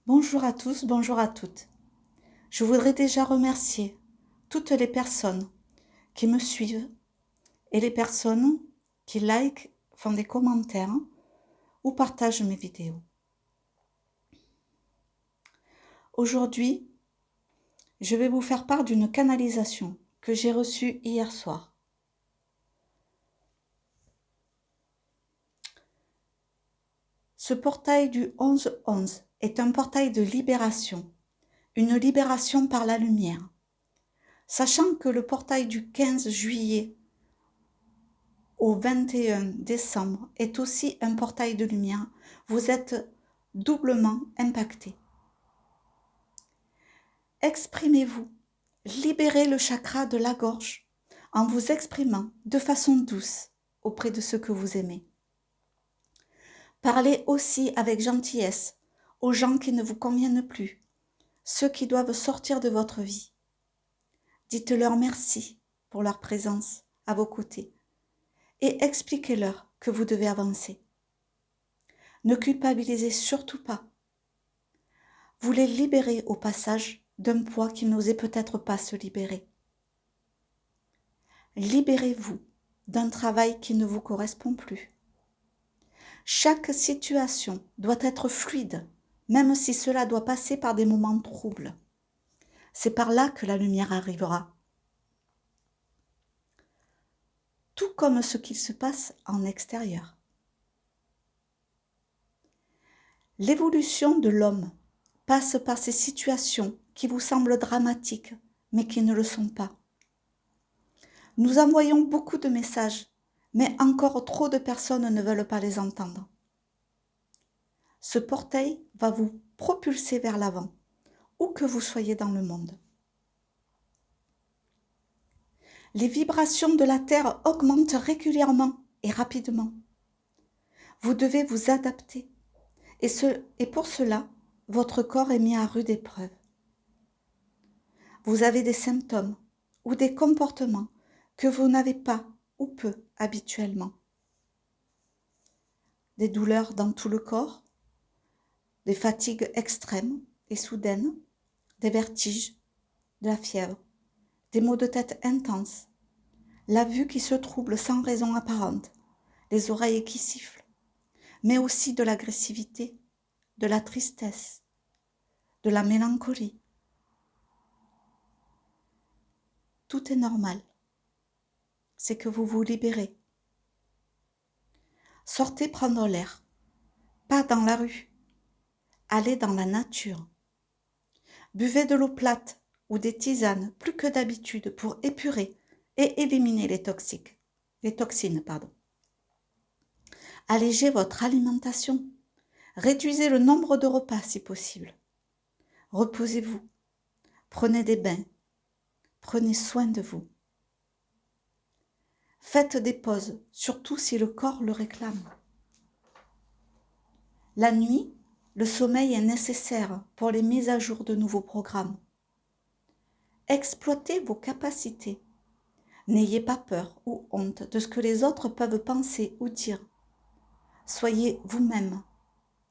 Bonjour à tous, bonjour à toutes. Je voudrais déjà remercier toutes les personnes qui me suivent et les personnes qui like, font des commentaires ou partagent mes vidéos. Aujourd'hui, je vais vous faire part d'une canalisation que j'ai reçue hier soir. Ce portail du 11-11 est un portail de libération, une libération par la lumière. Sachant que le portail du 15 juillet au 21 décembre est aussi un portail de lumière, vous êtes doublement impacté. Exprimez-vous, libérez le chakra de la gorge en vous exprimant de façon douce auprès de ceux que vous aimez. Parlez aussi avec gentillesse aux gens qui ne vous conviennent plus, ceux qui doivent sortir de votre vie. Dites-leur merci pour leur présence à vos côtés et expliquez-leur que vous devez avancer. Ne culpabilisez surtout pas. Vous les libérez au passage d'un poids qui n'osait peut-être pas se libérer. Libérez-vous d'un travail qui ne vous correspond plus. Chaque situation doit être fluide, même si cela doit passer par des moments troubles. C'est par là que la lumière arrivera. Tout comme ce qu'il se passe en extérieur. L'évolution de l'homme passe par ces situations qui vous semblent dramatiques, mais qui ne le sont pas. Nous envoyons beaucoup de messages, mais encore trop de personnes ne veulent pas les entendre. Ce portail va vous propulser vers l'avant, où que vous soyez dans le monde. Les vibrations de la Terre augmentent régulièrement et rapidement. Vous devez vous adapter, et pour cela, votre corps est mis à rude épreuve. Vous avez des symptômes ou des comportements que vous n'avez pas ou peu habituellement. Des douleurs dans tout le corps, des fatigues extrêmes et soudaines, des vertiges, de la fièvre, des maux de tête intenses, la vue qui se trouble sans raison apparente, les oreilles qui sifflent, mais aussi de l'agressivité, de la tristesse, de la mélancolie. Tout est normal. C'est que vous vous libérez. Sortez prendre l'air, pas dans la rue. Allez dans la nature. Buvez de l'eau plate ou des tisanes plus que d'habitude pour épurer et éliminer les toxines. Allégez votre alimentation. Réduisez le nombre de repas si possible. Reposez-vous. Prenez des bains. Prenez soin de vous. Faites des pauses, surtout si le corps le réclame. La nuit, le sommeil est nécessaire pour les mises à jour de nouveaux programmes. Exploitez vos capacités. N'ayez pas peur ou honte de ce que les autres peuvent penser ou dire. Soyez vous-même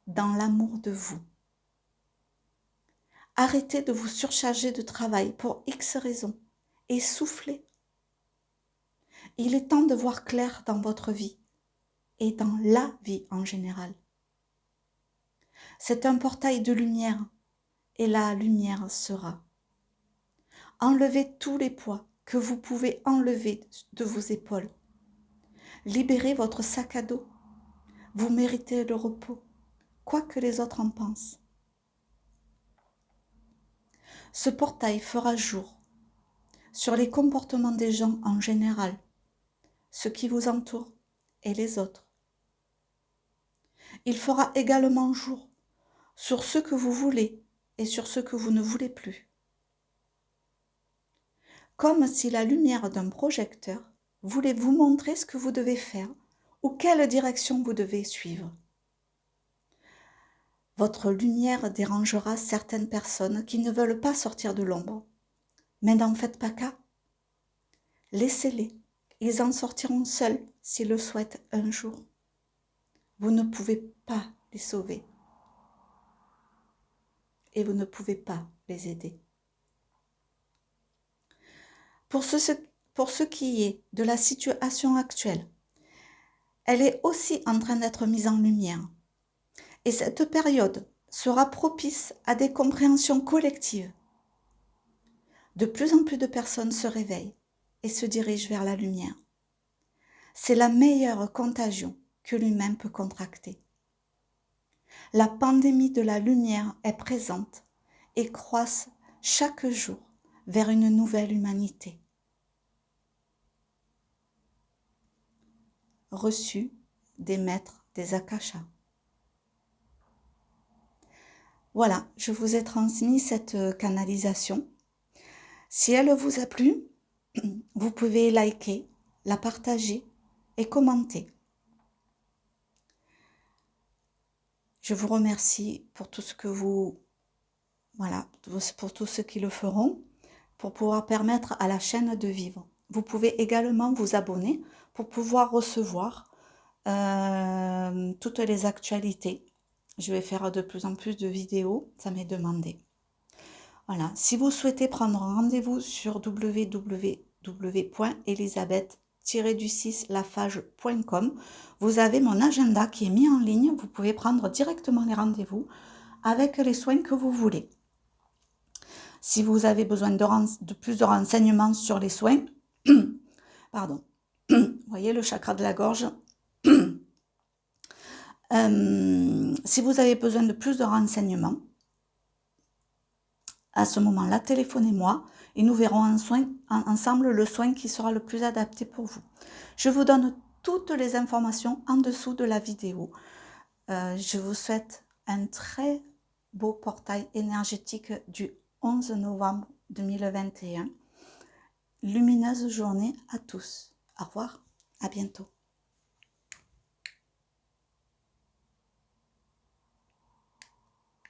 dans l'amour de vous. Arrêtez de vous surcharger de travail pour X raisons et soufflez. Il est temps de voir clair dans votre vie et dans la vie en général. C'est un portail de lumière et la lumière sera. Enlevez tous les poids que vous pouvez enlever de vos épaules. Libérez votre sac à dos. Vous méritez le repos, quoi que les autres en pensent. Ce portail fera jour sur les comportements des gens en général, ceux qui vous entourent et les autres. Il fera également jour sur ce que vous voulez et sur ce que vous ne voulez plus. Comme si la lumière d'un projecteur voulait vous montrer ce que vous devez faire ou quelle direction vous devez suivre. Votre lumière dérangera certaines personnes qui ne veulent pas sortir de l'ombre. Mais n'en faites pas cas. Laissez-les. Ils en sortiront seuls s'ils le souhaitent un jour. Vous ne pouvez pas les sauver. et vous ne pouvez pas les aider. Pour ce qui est de la situation actuelle, elle est aussi en train d'être mise en lumière. Et cette période sera propice à des compréhensions collectives. De plus en plus de personnes se réveillent et se dirigent vers la lumière. C'est la meilleure contagion que l'humain peut contracter. La pandémie de la lumière est présente et croît chaque jour vers une nouvelle humanité. Reçu des maîtres des Akashas. Voilà, je vous ai transmis cette canalisation. Si elle vous a plu, vous pouvez liker, la partager et commenter. Je vous remercie pour tout ce que pour tous ceux qui le feront, pour pouvoir permettre à la chaîne de vivre. Vous pouvez également vous abonner pour pouvoir recevoir toutes les actualités. Je vais faire de plus en plus de vidéos, ça m'est demandé. Voilà, si vous souhaitez prendre rendez-vous sur www.elisabeth-lafage.com, vous avez mon agenda qui est mis en ligne. Vous pouvez prendre directement les rendez-vous avec les soins que vous voulez. Si vous avez besoin de plus de renseignements sur les soins, pardon, vous voyez le chakra de la gorge. Si vous avez besoin de plus de renseignements, à ce moment-là, téléphonez-moi et nous verrons ensemble le soin qui sera le plus adapté pour vous. Je vous donne toutes les informations en dessous de la vidéo. Je vous souhaite un très beau portail énergétique du 11 novembre 2021. Lumineuse journée à tous. Au revoir, à bientôt.